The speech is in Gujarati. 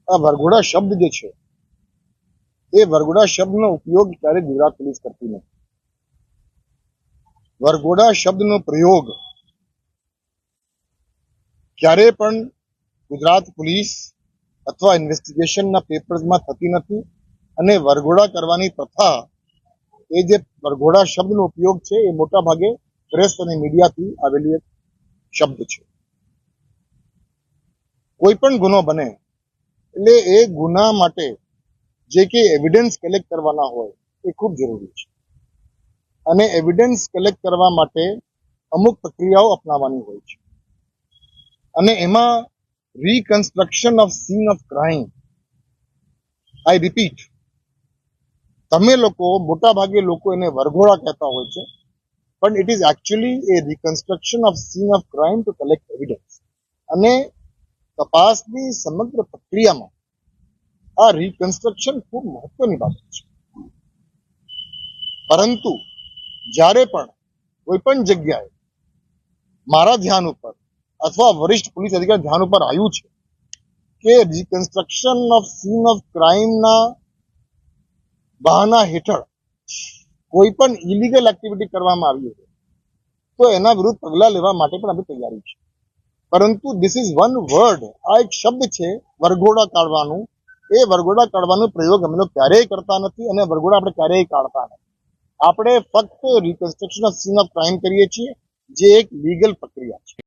આ વરઘોડા શબ્દ જે છે એ વરઘોડા શબ્દનો ઉપયોગ ક્યારે ગુજરાત પોલીસ કરતી નથી. વરઘોડા શબ્દનો પ્રયોગ ક્યારે પણ ગુજરાત પોલીસ અથવા ઇન્વેસ્ટિગેશનના પેપર્સમાં થતી નથી. અને વરઘોડા કરવાની પ્રથા, એ જે વરઘોડા શબ્દનો ઉપયોગ છે એ મોટા ભાગે પ્રેસ અને મીડિયાથી આવેલી એક શબ્દ છે. કોઈ પણ ગુનો બને એટલે એ ગુના માટે જે કે એવિડન્સ કલેક્ટ કરવાના હોય એ ખૂબ જરૂરી છે. અને એવિડન્સ કલેક્ટ કરવા માટે અમુક પ્રક્રિયાઓ અપનાવવાની હોય છે. અને એમાં reconstruction of scene of crime, I repeat, તમે લોકો મોટા ભાગે લોકો એને વરઘોડા કહેતા હોય છે, પણ it is actually A reconstruction of scene of crime two collect evidence. અને તપાસની સમગ્ર પ્રક્રિયામાં આ રિકન્સ્ટ્રક્શન ખૂબ મહત્વની બાબત છે. પરંતુ જ્યારે પણ કોઈ પણ જગ્યાએ મારા ધ્યાન ઉપર અથવા વરિષ્ઠ પોલીસ અધિકારી ધ્યાન ઉપર આવ્યું છે કે રિકન્સ્ટ્રક્શન ઓફ સીન ઓફ ક્રાઇમના બહાના હેઠળ કોઈ પણ ઇલીગલ એક્ટિવિટી કરવામાં આવી હોય તો એના વિરુદ્ધ પગલાં લેવા માટે પણ આપણી તૈયારી છે. પરંતુ ધીસ ઇઝ વન વર્ડ, આ એક શબ્દ છે વરઘોડા કાઢવાનું. એ વરઘોડા કાઢવાનો પ્રયોગ અમે લોકો ક્યારેય કરતા નથી અને વરઘોડા આપણે ક્યારેય કાઢતા નથી. આપણે ફક્ત reconstruction of scene of crime કરીએ છીએ, જે એક લીગલ પ્રક્રિયા છે.